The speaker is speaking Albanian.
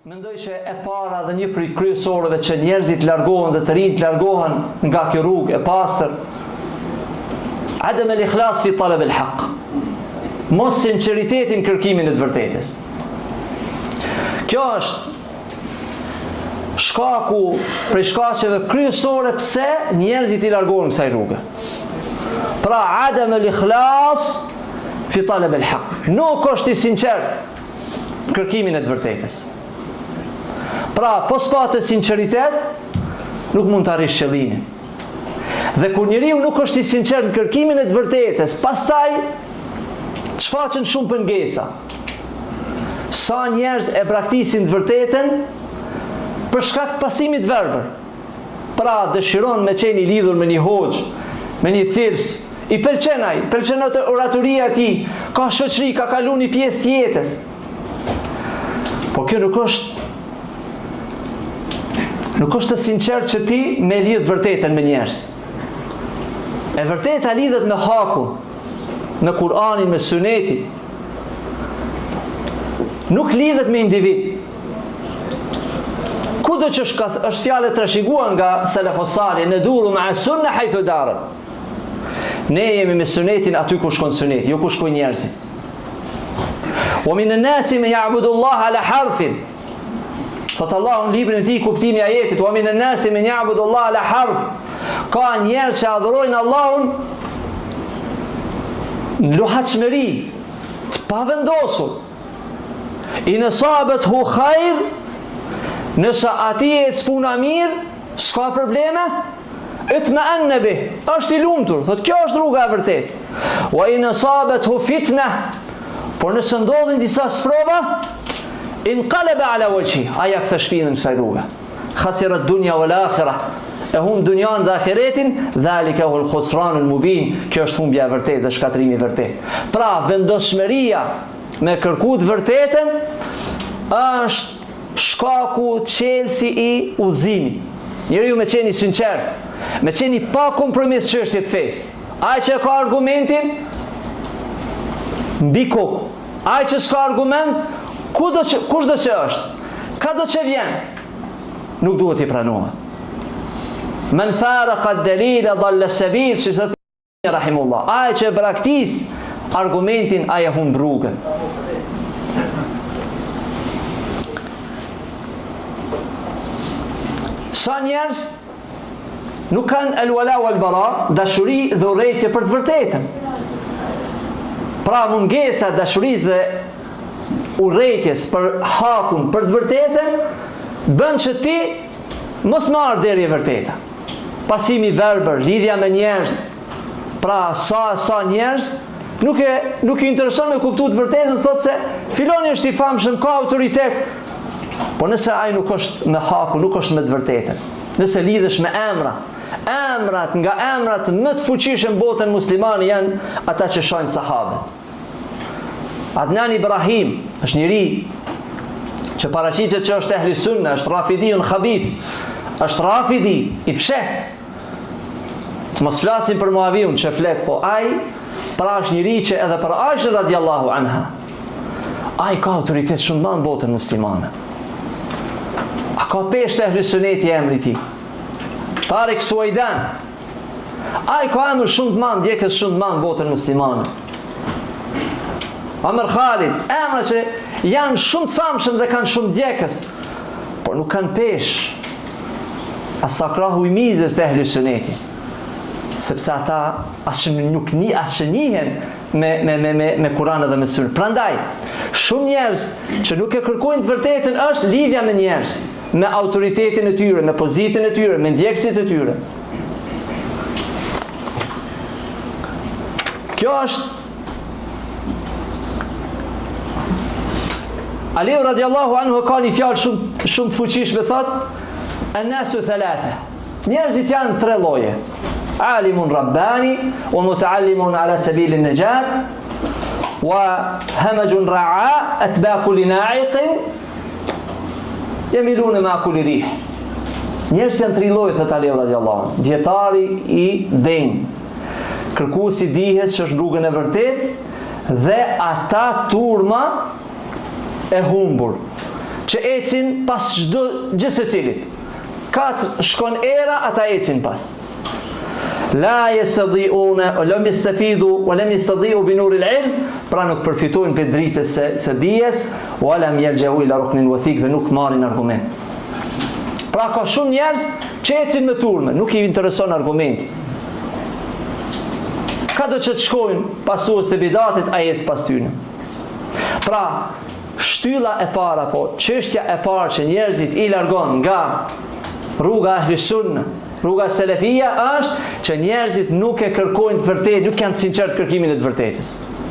Mendoj që e para dhe një prej kryesorëve që njerëzit largohen dhe të rinjt largohen nga kjo rrugë e pastër, adem el-ikhlas fi talab el-haq. Mos sinqeritetin në kërkimin e të vërtetës. Kjo është shkaku prej shkaqeve kryesore pse njerëzit I largohen kësaj rruge. Pra adem el-ikhlas fi talab el-haq. Nuk është I sinqert në kërkimin e të vërtetës. Pra, po s'patë sinqeritet, nuk mund të arrish qëllimin. Dhe kur njeriu nuk është I sinqert në kërkimin e të vërtetës, pastaj çfaqen shumë pengesa. Sa njerëz e braktisin të vërtetën për shkak të pasimit verbër. Pra, dëshiron me qenë I lidhur me një hoxh, me një thirs, I pëlqen ai, pëlqen oratoria e tij, ka shoqëri, ka kaluar një pjesë të jetës. Po kjo nuk është të sinqert që ti me lidh vërtetën me njerëz. E vërteta lidhet me hakun, me Kur'anin, me Sunetin. Nuk lidhet me individ. Kudo që është fjalë e trashëguar nga selefos salih, ne duru ma sunna haythu darat. Ne jemi me Sunetin aty ku shkon Suneti, jo ku shkojnë njerëzit. Wa min an-nasi man ya'budu Allah ala harfin. Thotë Allahu në librin e tij kuptimi I ajetit, wa min an-nasi man ya'budu Allah ala harf. Ka njerëz që adhurojnë Allahun në luhatshmëri, të pavendosur. In asabathu khair, nëse atij e puna mirë, s'ka probleme, itma'anna bih, është I lumtur, thotë kjo është rruga e vërtetë. Wa in asabathu fitna, por nëse ndodhin disa sprova, inqalaba ala wajhi, aja këtë shpinën kësaj rruge. Khasirat dunya wal akhirah, e hum dunjan dhe ahiretin, dhalika huwal khusranul mubin, kjo është humbja e vërtetë dhe shkatrimi I vërtetë. Pra, vendoshmëria me kërku të vërtetën është shkaku çelësi I udhëzimit. Njeriu me qenë I sinqert, me qenë I pa kompromis çështje të fesë. Ai që ka argumentin mbi kokë, ai që s'ka argument, kushdo që është, ka do që vjen, nuk duhet I pranohet. Men faraqa ad-dalila dalla as-sabil, që thotë rahimullah. Ai që braktis argumentin, ai e humb rrugën. Sa njerëz nuk kanë al-wala wal-bara, dashuri dhe urrejtje për të vërtetën. Pra mungesa e dashurisë dhe urrejtjes për hakun, për të vërtetën, bën që ti mos marr deri e vërteta. Pasimi verbër, lidhja me njerëz. Pra sa njerëz nuk I intereson me kuptuar të vërtetën, thotë se filoni është I famshëm, ka autoritet. Po nëse ai nuk është me hakun, nuk është me të vërtetën. Nëse lidhesh me emra, emrat nga emrat më të fuqishëm botën muslimane janë ata që shohin sahabët. Adnan Ibrahim është njëri që paraqitet që është ehli sunna, është rafidhiun khabith, është rafidhi I fsheh. Të mos flasim për Muaviun që flet, po ai pra është njëri që edhe për Aisha radhiyallahu anha, ai ka autoritet shumë më në botën muslimane. A ka peshë ehli sunneti emri I tij. Tariq Suaidan. Ai ka emër shumë të madh, ndjekës shumë të madh në botën muslimane. Amr Khalid, emra që janë shumë të famshëm dhe kanë shumë djekës, por nuk kanë peshë. As-sakrahu I mizës të ehli sunneti, sepse ata nuk njihen me Kur'an dhe me Sunë. Prandaj, shumë njerëz që nuk e kërkojnë të vërtetën është lidhja me njerëz, me autoritetin e tyre, me pozitën e tyre, me ndjekësit e tyre. Kjo është Aliu radiallahu anhu ka një fjalë shumë të fuqishme, thot an-nasu thalatha. Njerëzit janë tre lloje. Alimun rabbani, wa muta'allimun ala sabilin najat, wa hamajun ra'a, atba kulli na'iqin, yamiluna ma kulli rih. Njerëzit janë tre lloje, thot Aliu radiallahu anhu. Dietari I denj, kërkuesi dijes që është rrugën e vërtetë, dhe ata turma e humbur, që ecin pas çdo gjë secilit. Katë shkon era, ata ecin pas. La yastadi'una wa lam yastafidu wa lam yastadi'u bi nuril ilm, pra nuk përfitojnë për dritës së dijes, wa lam yarja'u ila ruknin wathik, dhe nuk marrin argument. Pra ka shumë njerëz që ecin me turme, nuk i intereson argumenti. Ka do që të shkojnë pasues të bidatit, a ecë pas tyne. Pra, shtylla e para, çështja e parë që njerëzit i largon nga rruga ahli sunne, rruga selefia, është që njerëzit nuk e kërkojnë të vërtetë, nuk janë sinqert kërkimin e të vërtetës.